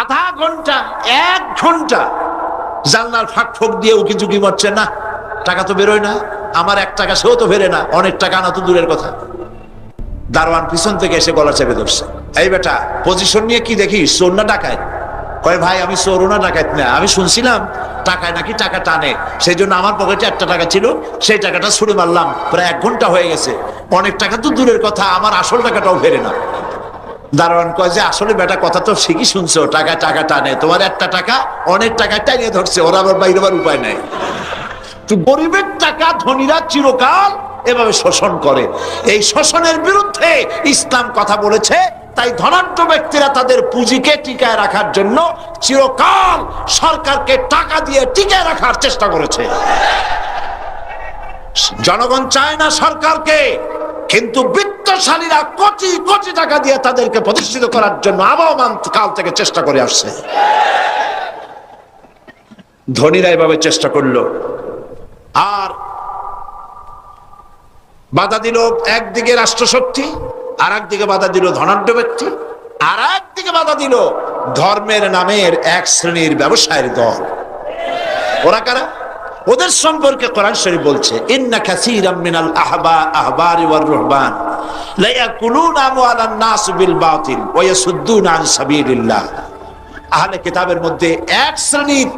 আধা ঘন্টা 1 ঘন্টা জানলার ফাঁক ফোক দিয়ে উকি ঝুঁকি মারছে, না টাকা তো বেরোয় না, আমার 1 টাকা সেও তো ফেরে না, অনেক টাকা আনা তো দূরের কথা। দারোয়ান পিছন থেকে এসে গলা চেপে ধরছে, এই বেটা পজিশন নিয়ে কি দেখিস, চোর না ডাকাত? কয় ভাই আমি চোর না ডাকাত না, আমি শুনছিলাম টাকায় নাকি টাকা টানে, সেই জন্য আমার পকেটে 1টা টাকা ছিল, সেই টাকাটা ছুড়ে মারলাম, প্রায় 1 ঘন্টা হয়ে গেছে, অনেক টাকা তো দূরের কথা, আমার আসল টাকাটাও ফেরে না। দারোয়ান কয় যে আসলে বেটা কথা তো ঠিকই শুনছো, টাকা টাকা টানে, তোমার 1টা টাকা অনেক টাকা টানিয়ে ধরছে, ওরা আবার বাইরে উপায় নাই। তো গরিবের টাকা ধনীরা চিরকাল এভাবে শোষণ করে, এই শোষণের বিরুদ্ধে ইসলাম কথা বলেছে। তাই ধনাঢ্য ব্যক্তিরা তাদের পুঁজিকে টিকায় রাখার জন্য চিরকাল সরকারকে টাকা দিয়ে টিকায় রাখার চেষ্টা করেছে। জনগণ চায় না সরকারকে, কিন্তু বিত্তশালীরা কোটি কোটি টাকা দিয়ে তাদেরকে প্রতিষ্ঠিত করার জন্য আবহমান কাল থেকে চেষ্টা করে আসছে। ধনীরা এভাবে চেষ্টা করলো, আর বাধা দিল একদিকে রাষ্ট্রশক্তি, আর একদিকে বাধা দিল ধনাঢ্য ব্যক্তি, আর একদিকে বাধা দিল ধর্মের নামের এক শ্রেণীর ব্যবসায়ের দল। ওরা কারা? ওদের সম্পর্কে কোরআন শরীফ বলছে, ইন্না কাসীরাম মিনাল আহবারি ওয়ার রুহবান লা ইয়াকুলুনা আমওয়ালান নাস বিল বাতিল ওয়া ইয়াসুদ্দুনা আন সাবিলিল্লাহ। আহলে কিতাবের মধ্যে এক শ্রেণীর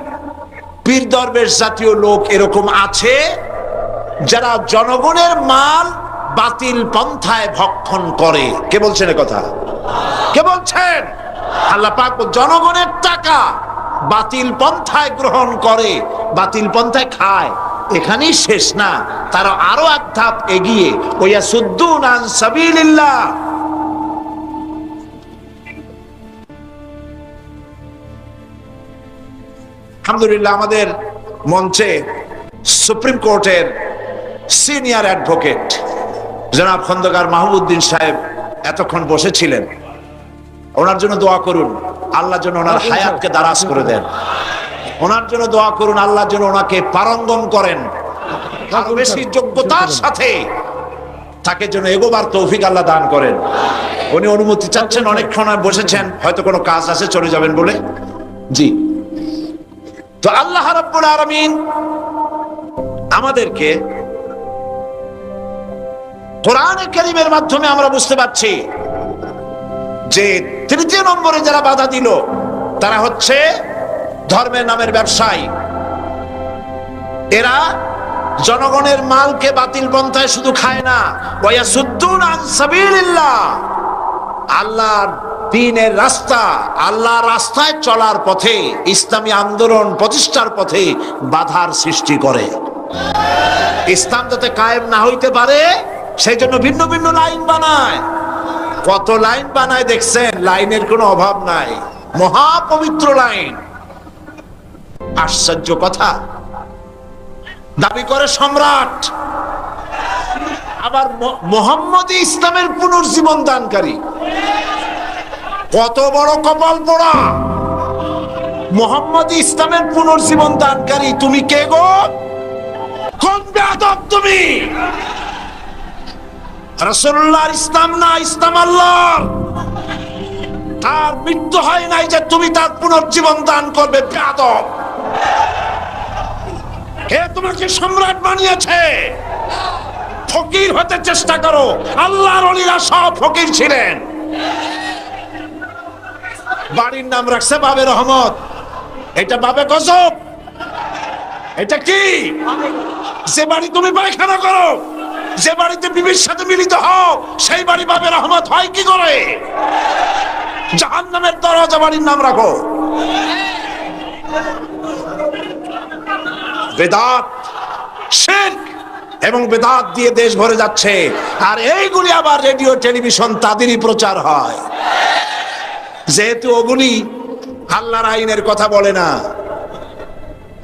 পীর দরবেশ জাতীয় লোক এরকম আছে যারা জনগণের মাল বাতিল পন্থায় ভক্ষণ করে। কে বলছেন এ কথা? কে বলছেন? আল্লাহ পাক জনগণের টাকা বাতিল পন্থায় গ্রহণ করে, বাতিল পন্থায় খায়। এখানেই শেষ না, তারা আরো এক ধাপ এগিয়ে ওয়াসুদ্দুন আন সাবিলিল্লাহ। আলহামদুলিল্লাহ আমাদের মঞ্চে সুপ্রিম কোর্টের সিনিয়র অ্যাডভোকেট জনাব খন্দকার মাহবুবউদ্দিন সাহেব এতক্ষণ বসেছিলেন। ওনার জন্য দোয়া করুন, আল্লাহ যেন ওনার হায়াতকে দারাজ করে দেন। ওনার জন্য দোয়া করুন, আল্লাহ যেন ওনাকে পারঙ্গম করেন, আরো বেশি যোগ্যতার সাথে তাকে যেন এগোবার তৌফিক আল্লাহ দান করেন। উনি অনুমতি চাচ্ছেন, অনেকক্ষণ বসেছেন, হয়তো কোনো কাজ আছে চলে যাবেন বলে। জি, তো আল্লাহ রাব্বুল আলামিন আমাদেরকে কোরআনে কারীমের মাধ্যমে আমরা বুঝতে পারছি যে ৩য় নম্বরে যারা বাধা দিল তারা হচ্ছে ধর্মের নামের ব্যবসায়ী। এরা জনগণের মালকে বাতিল পন্থায় শুধু খায় না, ওয়াসুদ্দুন আন সাবিলিল্লাহ, আল্লাহর দ্বীনের রাস্তা, আল্লাহর রাস্তায় চলার পথে, ইসলামী আন্দোলন প্রতিষ্ঠার পথে বাধার সৃষ্টি করে। ইসলাম যাতে কায়েম না হইতে পারে সেই জন্য ভিন্ন ভিন্ন লাইন বানায়। কত লাইন বানায় দেখছেন, লাইনের কোনো অভাব নাই, মহাপবিত্র লাইন। আশ্চর্য কথা, দাবি করে সম্রাট, আবার মুহাম্মদী ইসলামের পুনর্জীবন দানকারী। কত বড় কপাল পোড়া! মুহাম্মদী ইসলামের পুনর্জীবন দানকারী তুমি কে গো? কোন বেয়াদব তুমি? রাসূলুল্লাহর ইসলাম না, ইসলাম আল্লাহর। তার মৃত্যু হয় নাই যে তুমি তার পুনর্জীবন দান করবে, বেয়াদব। কে তোমাকে সম্রাট বানিয়েছে? ফকির হতে চেষ্টা করো, আল্লাহর ওলিরা সব ফকির ছিলেন। বাড়ির নাম রাখছে বাবে রহমত, এটা বাবে গজব। এটা কি? যে বাড়ি তুমি পায়খানা করো, যে বাড়িতে বিবির সাথে মিলিত হও, সেই বাড়ি বাবে রহমত হয় কি করে? জাহান্নামের দরজা বাড়ির নাম রাখো। বেদাত, শিরক এবং বেদাত দিয়ে দেশ ভরে যাচ্ছে, আর এইগুলি আবার রেডিও টেলিভিশন তাদেরই প্রচার হয়। যেহেতু ওগুলি আল্লাহর আইনের কথা বলে না,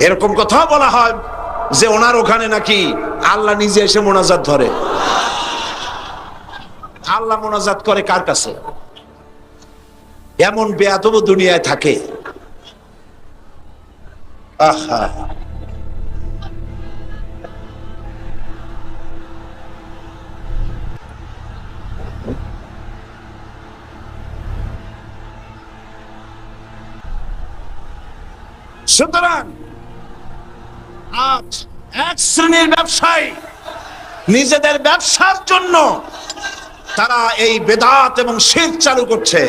এরকম কথা বলা হয় যে ওনার ওখানে নাকি আল্লাহ নিজে এসে মোনাজাত ধরে। আল্লাহ মোনাজাত করে কার কাছে? এমন বেয়াদব দুনিয়ায় থাকে। আহা, সুতরাং আজ এক শ্রেণীর ব্যবসায়ী নিজেদের ব্যবসার জন্য তারা এই বেদাত এবং শিরক চালু করছে,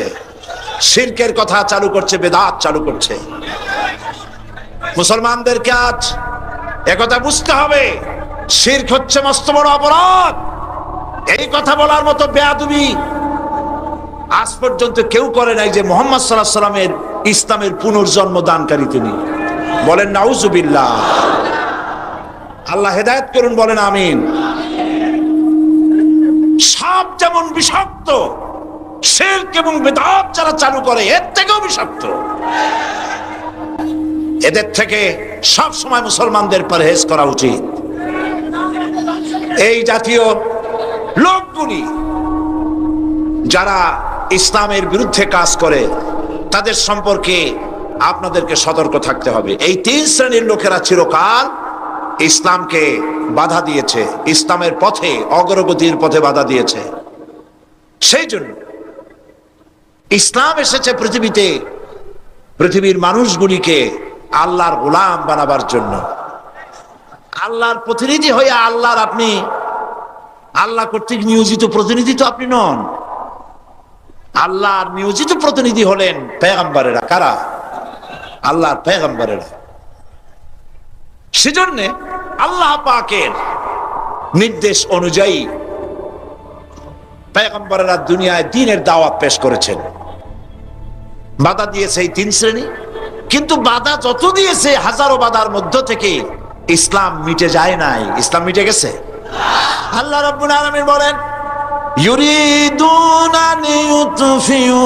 শিরকের কথা চালু করছে, বেদাত চালু করছে। মুসলমানদেরকে আজ একথা বুঝতে হবে, শিরক হচ্ছে মস্ত বড় অপরাধ। এই কথা বলার মতো বেয়াদবি আজ পর্যন্ত কেউ করে নাই যে মুহাম্মদ সাল্লাল্লাহু আলাইহি ওয়াসাল্লামের ইসলামের পুনর্জন্ম দানকারী তিনি। বলেন নাউজুবিল্লাহ। আল্লাহ হেদায়েত করুন, বলেন আমিন। সাপ যেমন বিষাক্ত, শিরক এবং বিদআত যারা চালু করে এর থেকেও বিষাক্ত। এদের থেকে সব সময় মুসলমানদের পরহেজ করা উচিত। এই জাতীয় লোকগুলি যারা ইসলামের বিরুদ্ধে কাজ করে তাদের সম্পর্কে আপনাদেরকে সতর্ক থাকতে হবে। এই তিন শ্রেণীর লোকেরা চিরকাল ইসলামকে বাধা দিয়েছে, ইসলামের পথে অগ্রগতির পথে বাধা দিয়েছে। সেই জন্য ইসলাম এসেছে পৃথিবীতে পৃথিবীর মানুষগুলিকে আল্লাহর গোলাম বানাবার জন্য। আল্লাহর প্রতিনিধি হয়ে আল্লাহর আপনি আল্লাহ কর্তৃক নিয়োজিত প্রতিনিধি তো আপনি নন। আল্লাহর নিয়োজিত প্রতিনিধি হলেন পয়গম্বরেরা। কারা? আল্লাহর পয়গম্বরেরা। সেজন্য আল্লাহ পাকের নির্দেশ অনুযায়ী পয়গম্বরেরা দুনিয়ায় দ্বীনের দাওয়াত পেশ করেছেন। বাধা দিয়েছে এই তিন শ্রেণী, কিন্তু বাধা যত দিয়েছে হাজারো বাধার মধ্য থেকে ইসলাম মিটে যায় নাই। ইসলাম মিটে গেছে। আল্লাহ রাব্বুল আলামিন বলেন, ইউরিদুনা লিইউতফিউ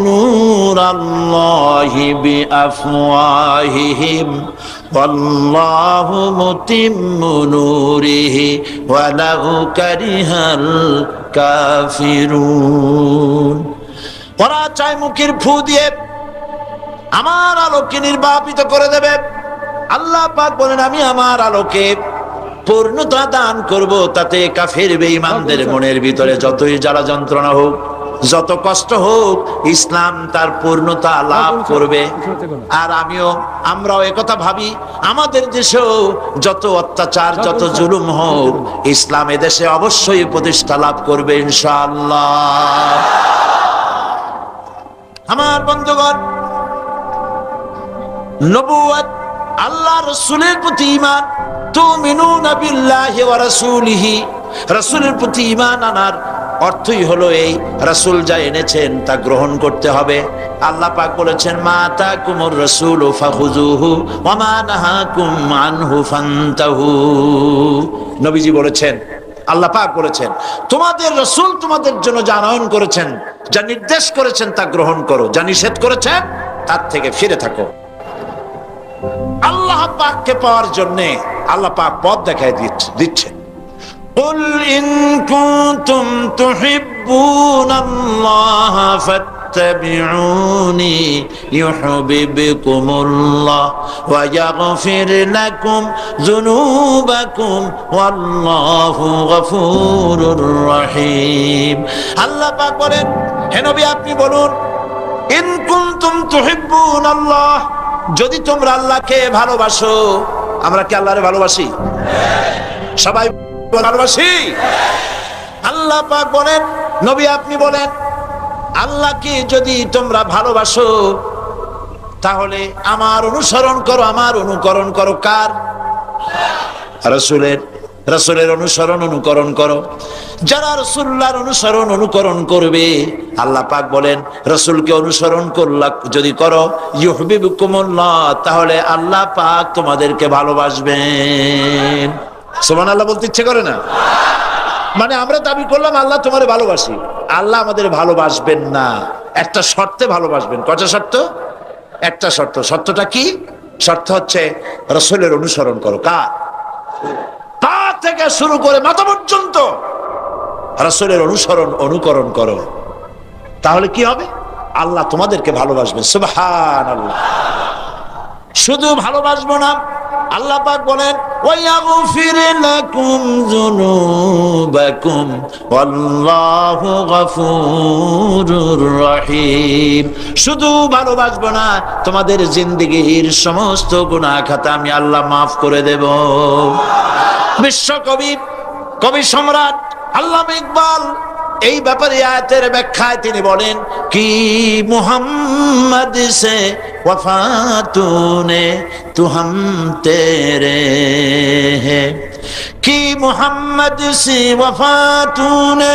নূরাল্লাহি বিআফওয়াহিহিম ওয়াল্লাহু মুতিম্মু নূরিহি ওয়ালাউ কারিহাল কাফিরুন। ওরা চায় মুখের ফু দিয়ে আমার আলোকে নির্বাপিত করে দেবে। আল্লাহ পাক বলেন, আমি আমার আলোকে পূর্ণতা দান করব, তাতে কাফের বেঈমানদের মনের ভিতরে যতই জ্বালা যন্ত্রণা হোক, যত কষ্ট হোক, ইসলাম তার পূর্ণতা লাভ করবে। আর আমরাও একথা ভাবি, আমাদের দেশেও যত অত্যাচার, যত জুলুম হোক, ইসলাম এদেশে অবশ্যই প্রতিষ্ঠা লাভ করবে ইনশাআল্লাহ। আমার বন্ধুগণ, নবুয়ত, আল্লাহ রাসূলের প্রতি ঈমান, তুমিনুনা বিল্লাহি ওয়া রাসূলিহি, রাসূলের প্রতি ঈমান আনার অর্থই হলো এই, রাসূল যা এনেছেন তা গ্রহণ করতে হবে। আল্লাহ পাক বলেছেন, মা তাকুমুর রাসূলু ফাখুযুহু ওয়া মা নাহাকুম আনহু ফান্তাহু। নবীজি বলেছেন, আল্লাহ পাক বলেছেন, তোমাদের রাসূল তোমাদের জন্য যা আনয়ন করেছেন, যা নির্দেশ করেছেন তা গ্রহণ করো, যা নিষেধ করেছেন তার থেকে ফিরে থাকো। আল্লাহ পাককে পাওয়ার জন্য আল্লাহ পাক পথ দেখায় দিচ্ছেন। কুল ইন কুনতুম তুহিব্বুনাল্লাহ ফাত্তাবিউনি ইউহিব্বুকুমুল্লাহ ওয়া ইয়াগফির লাকুম যুনুবাকুম ওয়াল্লাহু গফুরুর রহিম। আল্লাহ পাক বলেন, হে নবী আপনি বলুন, ইন কুনতুম তুহিব্বুনাল্লাহ, যদি তোমরা আল্লাহকে ভালোবাসো। আমরা কি আল্লাহরে ভালোবাসি? সবাই ভালোবাসি। আল্লাহ পাক বলেন, নবী আপনি বলেন, আল্লাহকে যদি তোমরা ভালোবাসো তাহলে আমার অনুসরণ করো। আমার অনুকরণ করো কার? রাসূলের। রাসূলের অনুকরণ করো। যারা রাসূলুল্লাহর অনুকরণ করবে, আল্লাহ পাক বলেন, রাসূলকে অনুসরণ করলা যদি করো, ইউহিব্বুকুমুল্লাহ, তাহলে আল্লাহ পাক তোমাদেরকে ভালোবাসবেন। সুবহানাল্লাহ বলতে ইচ্ছে করে না? মানে আমরা দাবি করলাম আল্লাহ তোমারে ভালোবাসি, আল্লাহ আমাদের ভালোবাসবেন না, একটা শর্তে ভালোবাসবেন। কয়টা শর্ত? একটা শর্ত। শর্তটা কি? শর্ত হচ্ছে রাসূলের অনুসরণ করো। কার? পা থেকে শুরু করে মাথা পর্যন্ত রাসূলের অনুকরণ করো। তাহলে কি হবে? আল্লাহ তোমাদেরকে ভালোবাসবেন। সুবহানাল্লাহ। শুধু ভালোবাসবো না, আল্লাহ পাক বলেন, ويغفر لكم ذنوبكم والله غفور رحيم। শুধু ভালোবাসবো না, তোমাদের জিন্দেগীর সমস্ত গুনাহ খাতা আমি আল্লাহ মাফ করে দেব। বিশ্বকবি, কবি সম্রাট আল্লামা ইকবাল এই ব্যাপারে আয়াতের ব্যাখ্যায় তিনি বলেন, কি মুহাম্মদ সে ওয়াফা তূনে তু হাম তেরে হে, কি মুহাম্মদ সে ওয়াফা তূনে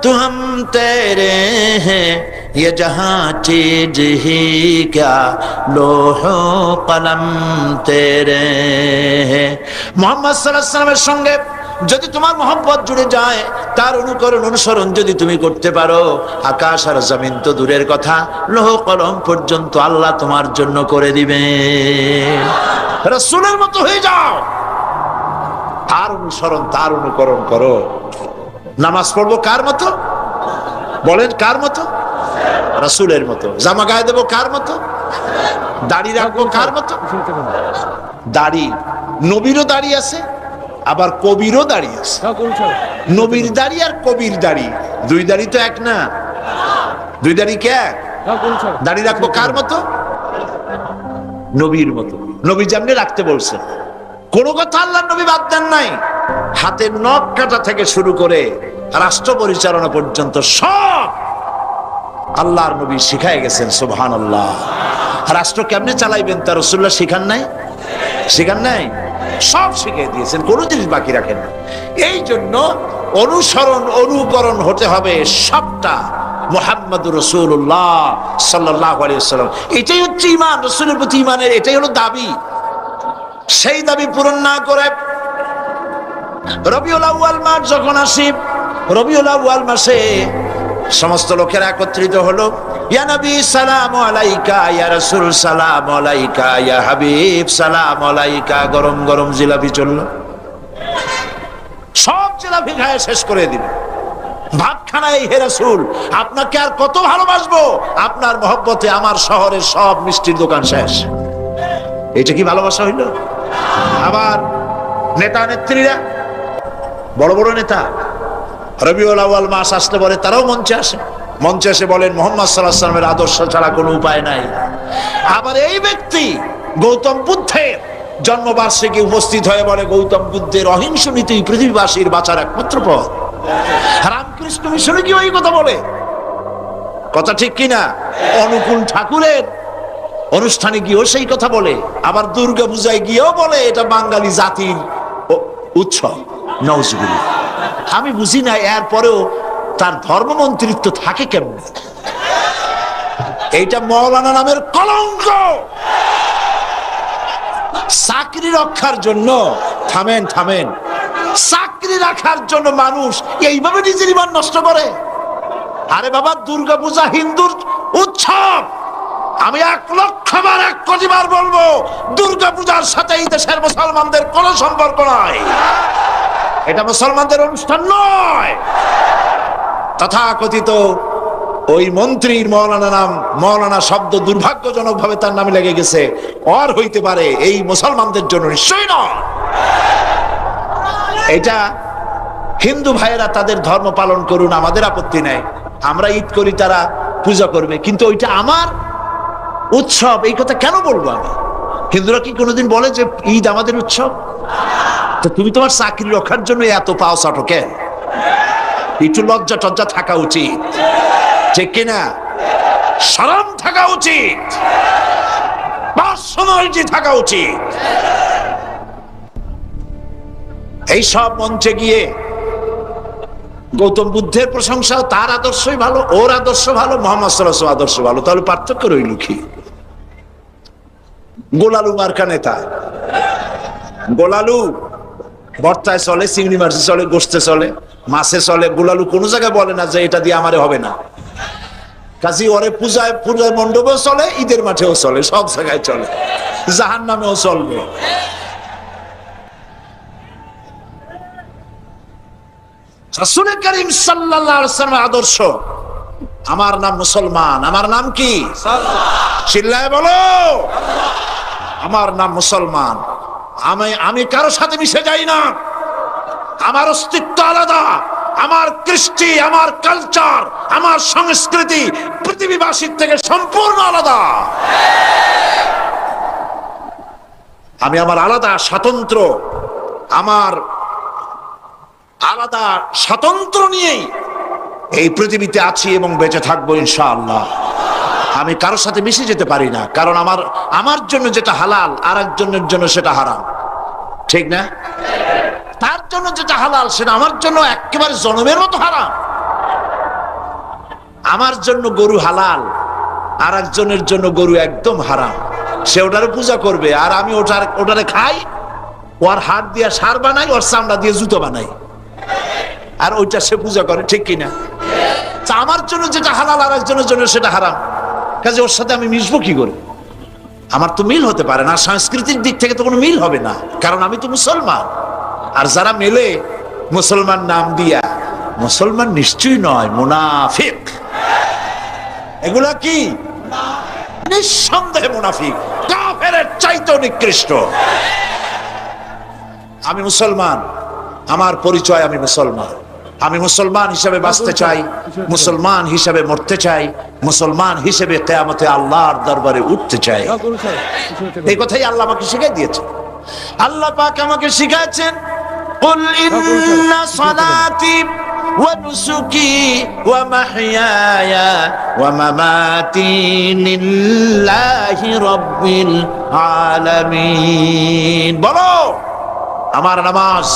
তু হাম তেরে হে, ये जहां चीज ही क्या लोहो कलम तेरे है। মুহাম্মদ সাল্লাল্লাহু আলাইহি ওয়াসাল্লামের সঙ্গে যদি তোমার মহব্বত জুড়ে যায়, তার অনুকরণ অনুসরণ যদি তুমি করতে পারো, আকাশ আর জমিন তো দূরের কথা, লৌহ কলম পর্যন্ত আল্লাহ তোমার জন্য করে দিবে। রাসূলের মতো হয়ে যাও, তার অনুসরণ তার অনুকরণ করো। নামাজ পড়বো কার মতো? বলেন কার মতো? রাসূলের মতো। জামা গায়ে দেবো কার মতো? দাড়ি রাখবো কার মতো? দাড়ি, নবীরও দাড়ি আছে, আবার কবিরও দাড়ি আছে। নবীর দাড়ি আর কবির দাড়ি, দুই দাড়ি তো এক না। দুই দাড়ি কে এক? দাড়ি রাখবো কার মতো? নবীর মতো। নবী যেমনি রাখতে বলছেন, কোন কথা আল্লাহ নবী বাদ দেন নাই। হাতের নখ কাটা থেকে শুরু করে রাষ্ট্র পরিচালনা পর্যন্ত সব আল্লাহর নবী শিখায় গেছেন। সুবহানাল্লাহ। রাষ্ট্র কেমনে চালাইবেন তা রাসূলুল্লাহ শিখান নাই? শিখান নাই? সব শিখিয়ে দিয়েছেন, কোনো জিনিস বাকি রাখেন না। এই জন্য অনুসরণ অনুকরণ হতে হবে সবটা মুহাম্মদুর রাসূলুল্লাহ সাল্লাল্লাহু আলাইহি ওয়াসাল্লাম। এটাই হচ্ছে ঈমান, রাসূলের প্রতি ঈমানের এটাই হলো দাবি। সেই দাবি পূরণ না করে রবিউল আউয়াল মাস যখন আসে, রবিউল আউয়াল মাসে সমস্ত লোকেরা একত্রিত হলো, ইয়া নবী সালাম আলাইকা, ইয়া রাসূল সালাম আলাইকা, ইয়া হাবিব সালাম আলাইকা। গরম গরম জিলাপি চললো, সব জিলাপি খায় শেষ করে দিল। ভাতখানায়, হে রাসূল আপনাকে আর কত ভালোবাসবো, আপনার মহব্বতে আমার শহরের সব মিষ্টির দোকান শেষ। এটা কি ভালোবাসা হইল? আবার নেতা নেত্রীরা, বড় বড় নেতা রবিউল আউয়াল মাস আসলে পরে তারাও মঞ্চে আসে, মঞ্চে এসে বলেন মুহাম্মদ সাল্লাল্লাহু আলাইহি ওয়াসাল্লামের আদর্শ ছাড়া কোনো উপায় নাই। আবার এই ব্যক্তি গৌতম বুদ্ধের জন্মবার্ষিকী উপস্থিত হয়ে বলে, গৌতম বুদ্ধের অহিংস নীতি পৃথিবীবাসীর বাঁচার একমাত্র পথ। রামকৃষ্ণ মিশনে কি ওই কথা বলে? কথা ঠিক কিনা? অনুকূল ঠাকুরের অনুষ্ঠানে গিয়েও সেই কথা বলে, আবার দুর্গা পূজায় গিয়েও বলে এটা বাঙালি জাতির উৎসব। নাউজুবিল্লাহ। আমি বুঝি না এরপরেও তার ধর্মমন্ত্রিত্ব থাকে কেমন। এইটা মাওলানা নামের কলঙ্ক। চাকরি রক্ষার জন্য, থামেন থামেন, চাকরি রাখার জন্য মানুষ এইভাবে নিজের ঈমান নষ্ট করে? আরে বাবা, দুর্গা পূজা হিন্দুর উৎসব। আমি 1,00,000 বার 1 কোটি বার বলবো, দুর্গা পূজার সাথে এই দেশের মুসলমানদের কোনো সম্পর্ক নাই। এটা মুসলমানদের অনুষ্ঠান নয়। তথাকথিত ওই মন্ত্রীর মৌলানা নাম, মৌলানা শব্দ দুর্ভাগ্যজনক ভাবে তার নামে লেগে গেছে, আর হইতে পারে এই মুসলমানদের জন্য নিশ্চয়ই নয়। এটা হিন্দু ভাইয়েরা তাদের ধর্ম পালন করুন, আমাদের আপত্তি নাই। আমরা ঈদ করি, তারা পূজা করবে, কিন্তু ওইটা আমার উৎসব, এই কথা কেন বলবো আমি? হিন্দুরা কি কোনোদিন বলে যে ঈদ আমাদের উৎসব? তো তুমি তোমার চাকরি রক্ষার জন্য এত পাও চাটো কেন? একটু লজ্জা টজ্জা থাকা উচিত, ঠিক কিনা? শরম থাকা উচিত, পার্সোনালিটি থাকা উচিত। এই সব মঞ্চে গিয়ে গৌতম বুদ্ধের প্রশংসা, তার আদর্শই ভালো, ওর আদর্শ ভালো, মুহাম্মদ সাল্লাল্লাহু আলাইহি ওয়াসাল্লাম আদর্শ ভালো, তাহলে পার্থক্য রইল কি? গোলালু মার্কা নেতা, গোলালু ভর্তায় চলে, চিংড়ি মাছে চলে, গোশতে চলে, মাছে চলে। গোলালু কোনো জায়গায় বলে না যে এটা দিয়ে আমারে হবে না। কাজী ওরে পূজায়, পূজার মণ্ডপেও চলে, ঈদের মাঠেও চলে, সব জায়গায় চলে, জাহান্নামেও চলবে। রাসূল করিম সাল্লাল্লাহু আলাইহি ওয়াসাল্লামের আদর্শ, আমার নাম মুসলমান। আমার নাম কি? চিল্লায় বলো, আমার নাম মুসলমান। আমি কারো সাথে মিশে যাই না। আমার অস্তিত্ব আলাদা, আমার কৃষ্টি, আমার কালচার, আমার সংস্কৃতি পৃথিবীবাসীর থেকে সম্পূর্ণ আলাদা। আমি আমার আলাদা স্বাতন্ত্র, আমার আলাদা স্বাতন্ত্র নিয়েই এই পৃথিবীতে আছি এবং বেঁচে থাকবো ইনশাআল্লাহ। আমি কারোর সাথে মিশে যেতে পারি না, কারণ আমার জন্য যেটা হালাল আর একজনের জন্য সেটা হারাম, ঠিক না? তার জন্য যেটা হালাল সেটা আমার জন্য একেবারে জনমের মতো হারাম। আমার জন্য গরু হালাল, আর একজনের জন্য গরু একদম হারাম। সে ওটারে পূজা করবে আর আমি ওটারে খাই, ওর হাত দিয়ে সার বানাই, ওর চামড়া দিয়ে জুতো বানাই, আর ওইটা সে পূজা করে, ঠিক কিনা? আমার জন্য যেটা হালাল আর একজনের জন্য সেটা হারাম, কাজে ওর সাথে আমি মিশবো কি করে? আমার তো মিল হতে পারে না, সাংস্কৃতিক দিক থেকে তো কোনো মিল হবে না, কারণ আমি তো মুসলমান। আর যারা মেলে মুসলমান নাম দিয়া, মুসলমান নিশ্চয়ই নয়, মুনাফিক। এগুলা কি? নিঃসন্দেহে মুনাফিক, কাফেরের চাইতেও নিকৃষ্ট। আমি মুসলমান, আমার পরিচয় আমি মুসলমান। আমি মুসলমান হিসেবে বাঁচতে চাই, মুসলমান হিসেবে মরতে চাই, মুসলমান হিসেবে কিয়ামতে আল্লাহর দরবারে উঠতে চাই। এই কথাই আল্লাহ আমাকে শিখিয়ে দিয়েছে। আল্লাহ পাক আমাকে শিখাচ্ছেন, কুল ইন্না সালাতি ওয়া নুসুকি ওয়া মাহইয়ায়া ওয়া মামাতি লিল্লাহি রাব্বিল আলামিন। বলো, আমার নামাজ,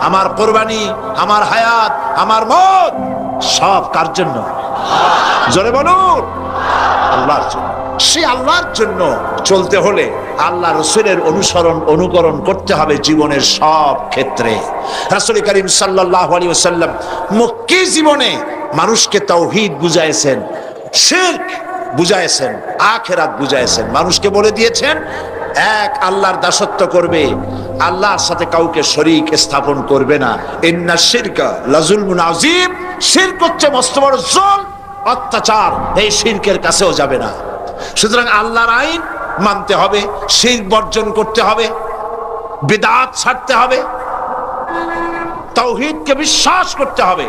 আমার কুরবানি, আমার হায়াত, আমার মওত সব কার জন্য? জোরে বলুন, আল্লাহর জন্য। সে আল্লাহর জন্য চলতে হলে আল্লাহ রাসূলের অনুকরণ করতে হবে জীবনের সব ক্ষেত্রে। রাসূল করিম সাল্লাল্লাহু আলাইহি ওয়াসাল্লাম মক্কি জীবনে মানুষকে তাওহীদ বুঝাইছেন, শিরক বুঝাইছেন, আখিরাত বুঝাইছেন। মানুষকে বলে দিয়েছেন এক আল্লাহর দাসত্ব করবে, আল্লাহর সাথে কাউকে শরীক স্থাপন করবে না। ইন্না শিরকা লাযুলমুন আযীম, শিরক হচ্ছে মস্ত বড় জুলম, অত্যাচার। এই শিরকের কাছেও যাবে না। সুতরাং আল্লাহর আইন মানতে হবে, শিরক বর্জন করতে হবে, বিদআত ছাড়তে হবে, তাওহীদকে বিশ্বাস করতে হবে,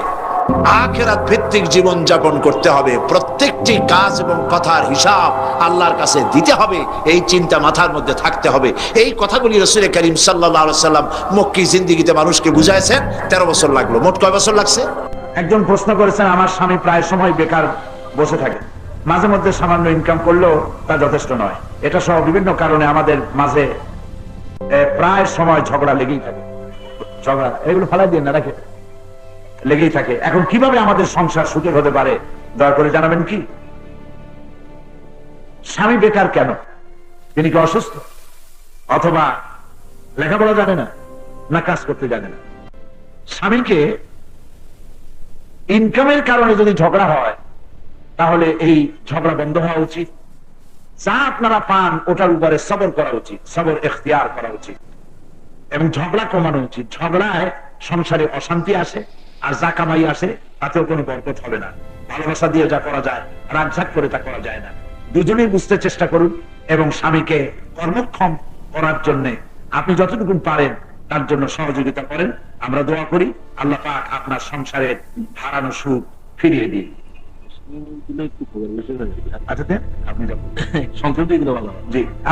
আখিরাত ভিত্তিক জীবন যাপন করতে হবে। প্রত্যেকটি কাজ এবং কথার হিসাব আল্লাহর কাছে দিতে হবে, এই চিন্তা মাথার মধ্যে থাকতে হবে। এই কথাগুলি রাসূল করিম সাল্লাল্লাহু আলাইহি ওয়াসাল্লাম মক্কি জিন্দেগিতে মানুষকে বুঝাইছেন। 13 বছর লাগলো। মোট কয় বছর লাগছে? একজন প্রশ্ন করেছেন, আমার স্বামী প্রায় সময় বেকার বসে থাকে, মাঝে মধ্যে সামান্য ইনকাম করলেও তা যথেষ্ট নয়। এটা সহ বিভিন্ন কারণে আমাদের মাঝে প্রায় সময় ঝগড়া লেগেই থাকে। ঝগড়া এগুলো ফালাই দিয়ে না রাখে, লেগেই থাকে। এখন কিভাবে আমাদের সংসার সুখের হতে পারে দয়া করে জানাবেন কি? স্বামী বেকার কেন? তিনি কি অসুস্থ, অথবা লেখাপড়া জানে না, না কাজ করতে জানে না? স্বামীকে ইনকামের কারণে যদি ঝগড়া হয় তাহলে এই ঝগড়া বন্ধ হওয়া উচিত। যা আপনারা পান ওটার উপরে সবর করা উচিত, সবর এখতিয়ার করা উচিত এবং ঝগড়া কমানো উচিত। ঝগড়ায় সংসারে অশান্তি আসে, আর যা কামাই আসে তাতেও কোনো বরকত হবে না। ভালোবাসা দিয়ে যা করা যায়, রাগঝাক করে তা করা যায় না। দুজনেই বুঝতে চেষ্টা করুন এবং স্বামীকে কর্মক্ষম করার জন্য আপনি যতটুকু পারেন তার জন্য সহযোগিতা করেন। আমরা দোয়া করি আল্লাহ পাক আপনার সংসারের হারানো সুখ ফিরিয়ে দিন।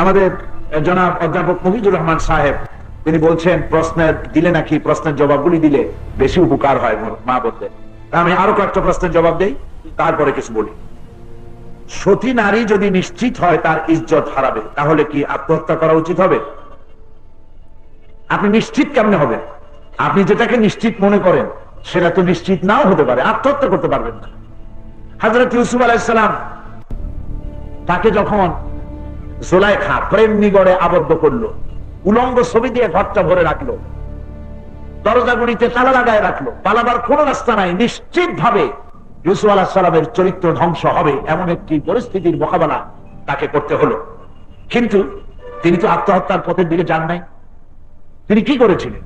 আমাদের জনাব অধ্যাপক মফিজুর রহমান সাহেব তিনি বলছেন, প্রশ্নের দিলে নাকি প্রশ্নের জবাবগুলি দিলে বেশি উপকার হয় মা বলতে। আমি আরো কয়েকটা প্রশ্নের জবাব দেই, তারপরে কিছু বলি। সতী নারী যদি নিশ্চিত হয় তার ইজ্জত হারাবে, তাহলে কি আত্মহত্যা করা উচিত হবে? আপনি নিশ্চিত কেমনে হবে? আপনি যেটাকে নিশ্চিত মনে করেন সেটা তো নিশ্চিত নাও হতে পারে, আত্মহত্যা করতে পারবেন না। হযরত ইউসুফ আলাইহিস সালাম তাকে যখন জুলাইখা প্রেম নিগড়ে আবদ্ধ করলো, উলঙ্গ ছবি দিয়ে ঘরটা ভরে রাখলো, দরজাগুলিতে তালা লাগায় রাখলো, পালাবার কোন রাস্তা নাই, নিশ্চিত ভাবে ইউসুফ আলাইহিস সালামের চরিত্র ধ্বংস হবে এমন একটি পরিস্থিতির মোকাবেলা তাকে করতে হলো। কিন্তু তিনি তো আত্মহত্যার পথের দিকে যান নাই। তিনি কি করেছিলেন?